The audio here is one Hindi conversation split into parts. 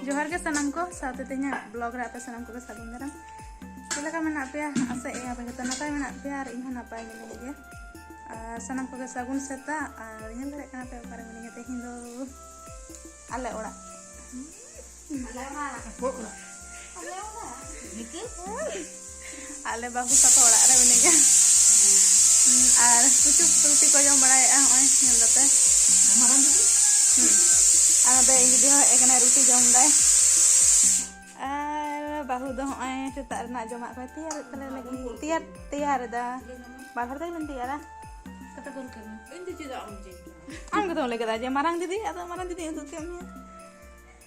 जोहार के सनम को साथे तेना ब्लॉग रे आपे सनम को सागुन दाराम चेलका मेना पे आसे ए आपे तो नपाय मेना पे आर इन नपाय मेना गे सनम को सागुन सेता आर ᱧᱮᱞ ᱫᱟᱲᱮᱭᱟᱜ ᱠᱟᱱᱟ ᱯᱮ ᱚᱠᱟᱨᱮ ᱢᱤᱱᱟᱹᱧᱟ ᱛᱮᱦᱮᱧ ᱫᱚ ᱟᱞᱮ ᱚᱲᱟᱜ ᱟᱞᱮ ᱵᱟᱹᱦᱩ ᱛᱟᱠᱚ ᱚᱲᱟᱜ ᱨᱮ ᱢᱤᱱᱟᱹᱧᱟ ᱟᱨ ᱠᱩᱪᱩ ᱯᱩᱴᱩᱞᱴᱤ ᱠᱚ ᱡᱚᱢ ᱵᱟᱲᱟᱭᱮᱜᱼᱟ ᱦᱚᱸᱜᱼᱚᱭ ᱧᱮᱞ ᱫᱟᱯᱮ ᱟᱨ ᱫᱚ ᱤᱧ ᱫᱤᱫᱤ ᱦᱚᱸ ᱦᱮᱡ ᱠᱟᱱᱟᱭ ᱨᱩᱴᱤ ᱡᱚᱢ ᱫᱟᱭ ᱟᱨ ᱵᱟᱹᱦᱩ ᱫᱚ ᱦᱚᱸᱜᱼᱚᱭ ᱥᱮᱛᱟᱜ ᱨᱮᱱᱟᱜ ᱡᱚᱢᱟᱜ ᱠᱚ ᱛᱮᱭᱟᱨᱮᱫ ᱛᱟᱞᱮ ᱞᱟᱹᱜᱤᱫ ᱛᱮᱭᱟᱨᱮᱫᱟ ᱵᱟᱨ ᱦᱚᱲ ᱛᱮᱵᱚᱱ ᱛᱮᱭᱟᱨᱟ ᱠᱟᱛᱟ ᱠᱚ ᱠᱟᱹᱢᱤ ᱤᱧ ᱫᱚ ᱪᱮᱫᱟᱜ ᱟᱢ ᱜᱮᱛᱚᱢ ᱞᱟᱹᱭ ᱠᱮᱫᱟ ᱡᱮ ᱢᱟᱨᱟᱝ ᱫᱤᱫᱤ ᱟᱫᱚ ᱢᱟᱨᱟᱝ ᱫᱤᱫᱤ ᱩᱫᱩᱜ ᱠᱮᱫ ᱢᱮᱭᱟ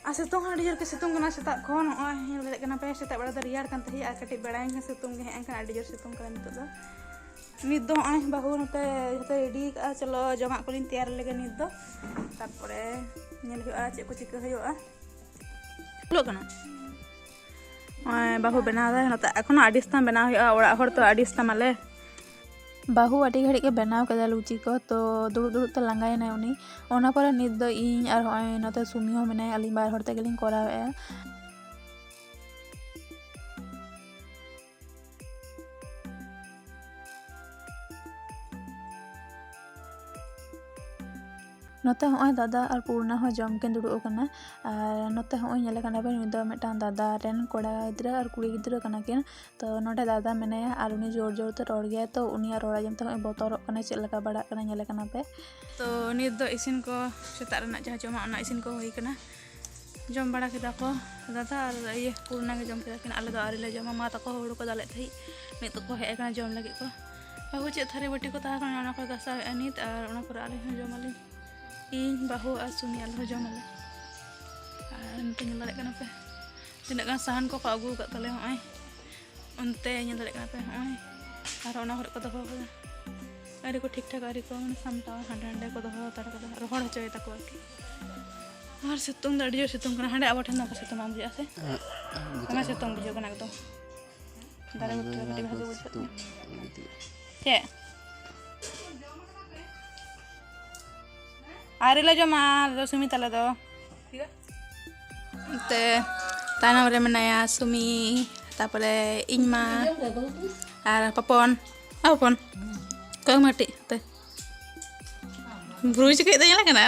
ᱟᱨ ᱥᱤᱛᱩᱝ ᱦᱚᱸ ᱟᱹᱰᱤ ᱡᱳᱨ ᱜᱮ ᱥᱤᱛᱩᱝ ᱠᱟᱱᱟ ᱥᱮᱛᱟᱜ ᱠᱷᱚᱱ ᱱᱚᱜᱼᱚᱭ ᱧᱮᱞ ᱫᱟᱲᱮᱭᱟᱜ ᱠᱟᱱᱟ ᱯᱮ ᱥᱮᱛᱟᱜ ᱵᱮᱲᱟ ᱫᱚ ᱨᱮᱭᱟᱲ ᱠᱟᱱ ᱛᱟᱦᱮᱸᱜ ᱟᱨ ᱠᱟᱹᱴᱤᱡ ᱵᱮᱲᱟᱭᱮᱱ ᱠᱷᱟᱱ ᱥᱤᱛᱩᱝ ᱜᱮ ᱦᱮᱡ ᱮᱱᱠᱷᱟᱱ ᱟᱹᱰᱤ ᱡᱳᱨ ᱥᱤᱛᱩᱝ ᱠᱟᱱᱟ ᱱᱤᱛᱚᱜ ᱫᱚ ᱱᱤᱛ ᱫᱚ ᱦᱚᱸᱜᱼᱚᱭ ᱵᱟᱹᱦᱩ ᱱᱚᱛᱮ ᱡᱚᱛᱚ ᱨᱮᱰᱤ ᱠᱟᱜᱼᱟ ᱪᱚᱞᱚ ᱡᱚᱢᱟᱜ ᱠᱚᱞᱤᱧ ᱛᱮᱭᱟᱨ ᱞᱮᱜᱮ ᱱᱤᱛ ᱫᱚ ᱛᱟᱨᱯᱚᱨᱮ ᱧᱮᱞ ᱦᱩᱭᱩᱜᱼᱟ ᱪᱮᱫ ᱠᱚ ᱪᱤᱠᱟᱹ ᱦᱩᱭᱩᱜᱼᱟ ᱦᱩᱭᱩᱜ ᱠᱟᱱᱟ ᱵᱟᱹᱦᱩ ᱵᱮᱱᱟᱣ ᱫᱟᱭ ᱱᱚᱛᱮ ᱮᱠᱷᱚᱱᱳ ᱟᱹᱰᱤ ᱥᱛᱟᱢ ᱵᱮᱱᱟᱣ ᱦᱩᱭᱩᱜᱼᱟ ᱚᱲᱟᱜ ᱦᱚᱲ ᱛᱚ ᱟᱹᱰᱤ ᱥᱛᱟᱢ ᱟᱞᱮ ᱵᱟᱹᱦᱩ ᱟᱹᱰᱤ ᱜᱷᱟᱹᱲᱤᱡ ᱜᱮ ᱵᱮᱱᱟᱣ ᱠᱮᱫᱟ ᱞᱩᱪᱤ ko ᱛᱚ ᱫᱩᱲᱩᱵ ᱫᱩᱲᱩᱵ ᱛᱮ ᱞᱟᱸᱜᱟᱭᱮᱱᱟᱭ ᱩᱱᱤ ᱚᱱᱟ ᱯᱚᱨᱮ ᱱᱤᱛ ᱫᱚ ᱤᱧ ᱟᱨ ᱦᱚᱸᱜᱼᱚᱭ ᱱᱚᱛᱮ ᱥᱩᱢᱤ ᱦᱚᱸ ᱢᱮᱱᱟᱭᱟ ᱟᱹᱞᱤᱧ ᱵᱟᱨ ᱦᱚᱲ ᱛᱮᱜᱮᱞᱤᱧ ᱠᱚᱨᱟᱣᱮᱜᱼᱟ नोते होय दादा और पूर्णा हो जम के दुड़ुब कना और नोते होय नेले कना बे नुई दो मिटान दादा रेन कोड़ा गिद्रा और कुड़ी गिद्रा कना किन तो नोडे दादा मेनाया और उनी जोर जोर ते रोड़ गया तो उनी रोड़ा जम ते बोतरक कना चेद लका बड़ा कना नेले कना पे तो नित दो इसिन को सेता रना जहाँ जमा ओना इसिन को होई कना जम बड़ा केदा को दादा और ये पूर्णा के जम केदा किन आले दो आरी ले जमा मा तको हुड़ु को दाले थई नित को हे कना जम लगे को बाहु चे थारी बटी को ता कना ओना को गसा नित और ओना पर आले हो जमाली इन बाहु और सुमी आलो जमाले नते नेल दाड़े कना पे तिना गान साहान को आगू का तले होय उनते नेल दाड़े कना पे होय और ओना हर को दो कदा अरे को ठीक ठाक अरे को सामटा हांडे हांडे को दो तार को रोहड़ होचय ताको आरकी और सितुंग दा जो सितुंग कना हांडे आबा ठन ना सितुंग आम बुझा से हमें सितुंग बुझो कना एकदम दारे उठे कटी भाजो बुझो के आरे ले जमा सुमी तले दो ते ताना रे मेनाया सुमी तापरे इनमा आर पपन पपन को माटी ते ब्रुज के दे कना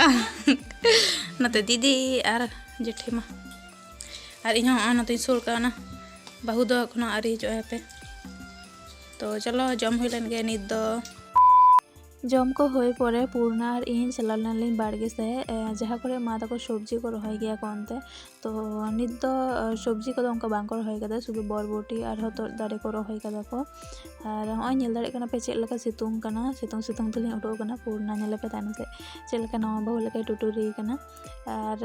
नते दीदी आर जेठीमा आर इन हो नते सुर काना बाहु दो एखनो आरी जो पे तो चलो जम हुई लन गे नित दो जम को होय परे पूर्णा और इन चला लिन बाड़गे से जहाँ को मा तक सब्जी को रही गया को अंते तो नित दो सब्जी को उनका बांग को रही कदा शुधु बरबटी और हतो दारे को रही कदा को और होय नेल दाड़े कना पे चेद लका सितुंग कना सितुंग सितुंग तलिन उडो कना पूर्णा नेले पे तान से चेद लका नवा बहु लका टुटुरी कना और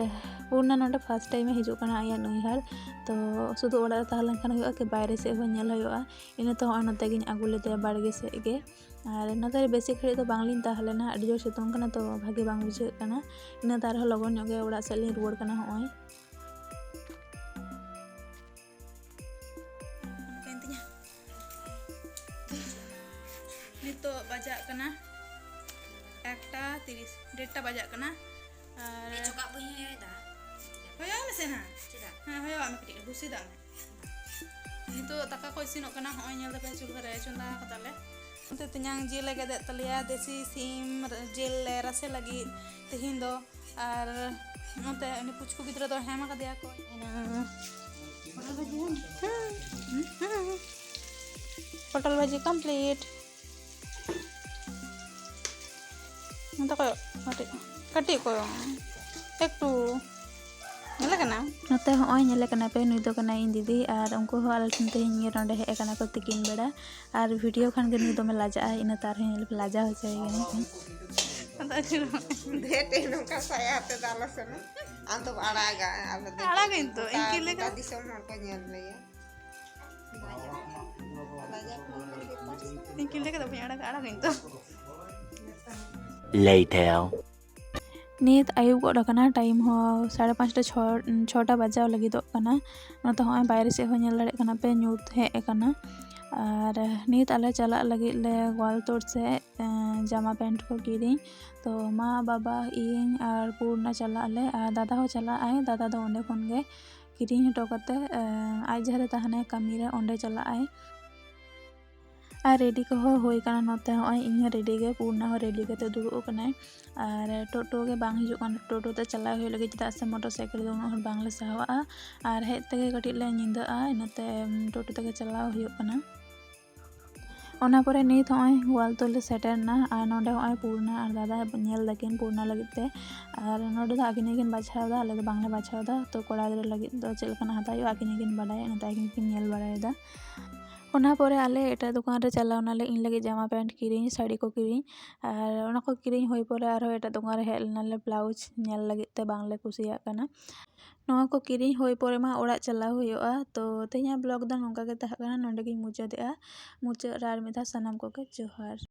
पूर्णा नोडे फर्स्ट टाइम हिजु कना आया नैहर तो शुधु ओड़ा ताहलन कना हुआ के बाहर से हो नेल हुआ इन तो होय नते गिन आगु लेते बाड़गे से गे और नते बेसी खड़ी तो बांगलिन ताहलेना अड़ी जोर सितुंग कना तो भागे बांग बुझे कना इन तार हो लगन गे ओड़ा से लिन रुवाड़ कना होय नितो बजा कना 1:30 1:30 बजा कना और चोका बई हेदा होया मेसे ना हां होया आमे कटी बुसी दा नितो दाका को इसिनो कना होय नेल दा पे चुल्हा रे चंदा कताले ते तन्यां जेल लगे दे तलिया देसी सीम जेल रसे लगी तेहिन दो और नोते नि पुचकु गिद्रा दो हेमा का दिया को पटल भाजी कंप्लीट नता को कटी को एकटू नेले कना नते होय नेले कना पे नुई दो कना इन दीदी और उनको हो आल ठन ते हिंगे रोंडे हे कना को तिकिन बेड़ा और वीडियो खान के नुई दो में लाजा इन तार हिंगे लाजा हो जाएगा अंत अखिर देते नका सायाते दालसन अंत आड़ागा आड़ागा इंतो इनके लेगा दिसम हर को नेल लेया इनके लेगा तो आड़ागा इंतो later नित आयुब गडकना टाइम हो 5:30 6टा बजाव लगी दो कना नते होय बाहर से हो नेल दाड़े कना पे न्यूत हे कना ᱟᱨ ᱱᱤᱛ ᱟᱞᱮ ᱪᱟᱞᱟᱜ ᱞᱟᱹᱜᱤᱫ ᱞᱮ ᱜᱳᱣᱟᱞᱛᱳᱲ ᱥᱮᱫ ᱡᱟᱢᱟ ᱯᱮᱱᱴ ᱠᱚ ᱠᱤᱨᱤᱧ, ᱛᱚ ᱢᱟ ᱵᱟᱵᱟ ᱤᱧ ᱟᱨ ᱯᱩᱨᱱᱟ ᱪᱟᱞᱟᱜ ᱟᱞᱮ ᱟᱨ ᱫᱟᱫᱟ ᱦᱚᱸ ᱪᱟᱞᱟᱜ ᱟᱭ᱾ ᱫᱟᱫᱟ ᱫᱚ ᱚᱸᱰᱮ ᱠᱷᱚᱱ ᱜᱮ ᱠᱤᱨᱤᱧ ᱦᱚᱴᱚ ᱠᱟᱛᱮ ᱟᱡ ᱡᱟᱦᱟᱸ ᱨᱮ ᱛᱟᱦᱮᱱᱟᱭ ᱠᱟᱹᱢᱤᱨᱮ ᱚᱸᱰᱮ ᱪᱟᱞᱟᱜ ᱟᱭ᱾ ᱟᱨ ᱨᱮᱰᱤ ᱠᱚᱦᱚᱸ ᱦᱩᱭ ᱠᱟᱱᱟ ᱱᱚᱛᱮ ᱦᱚᱸᱜᱼᱚᱭ ᱤᱧ ᱦᱚᱸ ᱨᱮᱰᱤ ᱜᱮ, ᱯᱩᱨᱱᱟ ᱦᱚᱸ ᱨᱮᱰᱤ ᱠᱟᱛᱮ ᱫᱩᱲᱩᱵ ᱟᱠᱟᱱᱟᱭ᱾ ᱟᱨ ᱴᱳᱴᱳ ᱜᱮ ᱵᱟᱝ ᱦᱤᱡᱩᱜ ᱠᱟᱱᱟ, ᱴᱳᱴᱳ ᱛᱮ ᱪᱟᱞᱟᱣ ᱦᱩᱭᱩᱜ ᱞᱟᱹᱜᱤᱫ, ᱪᱮᱫᱟᱜ ᱥᱮ ᱢᱚᱴᱚᱨ ᱥᱟᱭᱠᱮᱞ ᱫᱚ ᱩᱱᱟᱹᱜ ᱦᱚᱲ ᱵᱟᱝᱞᱮ ᱥᱟᱦᱚᱵᱼᱟ ᱟᱨ ᱦᱮᱡ ᱛᱮᱜᱮ ᱠᱟᱹᱴᱤᱡ ᱞᱮ ᱧᱤᱫᱟᱹᱜᱼᱟ, ᱤᱱᱟᱹᱛᱮ ᱴᱳᱴᱳ ᱛᱮᱜᱮ ᱪᱟᱞᱟᱣ ᱦᱩᱭᱩᱜ ᱠᱟᱱᱟ᱾ ᱚᱱᱟ ᱯᱚᱨᱮ ᱱᱤᱛ ᱦᱚᱸᱜᱼᱚᱭ ᱜᱳᱣᱟᱞᱛᱳᱲ ᱞᱮ ᱥᱮᱴᱮᱨᱱᱟ ᱟᱨ ᱱᱚᱸᱰᱮ ᱦᱚᱸᱜᱼᱚᱭ ᱯᱩᱨᱱᱟ ᱟᱨ ᱫᱟᱫᱟ ᱧᱮᱞ ᱫᱟᱹᱠᱤᱱ ᱯᱩᱨᱱᱟ ᱞᱟᱹᱜᱤᱫ ᱛᱮ, ᱟᱨ ᱱᱚᱸᱰᱮ ᱫᱚ ᱟᱹᱠᱤᱱ ᱜᱮᱠᱤᱱ ᱵᱟᱪᱷᱟᱣᱫᱟ, ᱟᱞᱮ ᱫᱚ ᱵᱟᱝᱞᱮ ᱵᱟᱪᱷᱟᱣᱫᱟ᱾ ᱛᱚ ᱠᱚᱲᱟ ᱜᱤᱫᱽᱨᱟᱹ ᱞᱟᱹᱜᱤᱫ ᱫᱚ ᱪᱮᱫ ᱞᱮᱠᱟᱱᱟᱜ ᱦᱟᱛᱟᱣ ᱦᱩᱭᱩᱜᱼᱟ ᱟᱹᱠᱤᱱ ᱜᱮᱠᱤᱱ ᱵᱟᱰᱟᱭᱟ, ᱤᱱᱟᱹᱛᱮ ᱟᱹᱠᱤᱱ ᱜᱮᱠᱤᱱ ᱧᱮᱞ ᱵᱟᱲᱟᱭᱮᱫᱟ᱾ ᱚᱱᱟ ᱯᱚᱨᱮ ᱟᱞᱮ ᱮᱴᱟᱜ ᱫᱚᱠᱟᱱ ᱨᱮ ᱪᱟᱞᱟᱣ ᱱᱟᱞᱮ ᱤᱧ ᱞᱟᱹᱜᱤᱫ ᱡᱟᱢᱟ ᱯᱮᱱᱴ ᱠᱤᱨᱤᱧ, ᱥᱟᱹᱲᱤ ᱠᱚ ᱠᱤᱨᱤᱧ, ᱟᱨ ᱚᱱᱟ ᱠᱚ ᱠᱤᱨᱤᱧ ᱦᱩᱭ ᱯᱚᱨᱮ ᱟᱨᱦᱚᱸ ᱮᱴᱟᱜ ᱫᱚᱠᱟᱱ ᱨᱮ ᱦᱮᱡ ᱞᱮᱱᱟᱞᱮ ᱵᱞᱟᱩᱡᱽ ᱧᱮᱞ ᱞᱟᱹᱜᱤᱫ ᱛᱮ, ᱵᱟᱝᱞᱮ ᱠᱩᱥᱤᱭᱟᱜ ᱠᱟᱱᱟ᱾ ᱱᱚᱣᱟ ᱠᱚ ᱠᱤᱨᱤᱧ ᱦᱩᱭ ᱯᱚᱨᱮ ᱢᱟ ᱚᱲᱟᱜ ᱪᱟᱞᱟᱣ ᱦᱩᱭᱩᱜᱼᱟ᱾ ᱛᱚ ᱛᱮᱦᱮᱧᱟᱜ ᱵᱞᱚᱜ ᱫᱚ ᱱᱚᱝᱠᱟ ᱜᱮ ᱛᱟᱦᱮᱸ ᱠᱟᱱᱟ, ᱱᱚᱸᱰᱮ ᱜᱤᱧ ᱢᱩᱪᱟᱹᱫᱮᱜᱼᱟ᱾ ᱢᱩᱪᱟᱹᱫ ᱨᱮ ᱟᱨ ᱢᱤᱫ ᱫᱷᱟᱣ ᱥᱟᱱᱟᱢ ᱠᱚᱜᱮ ᱡᱚᱦᱟᱨ᱾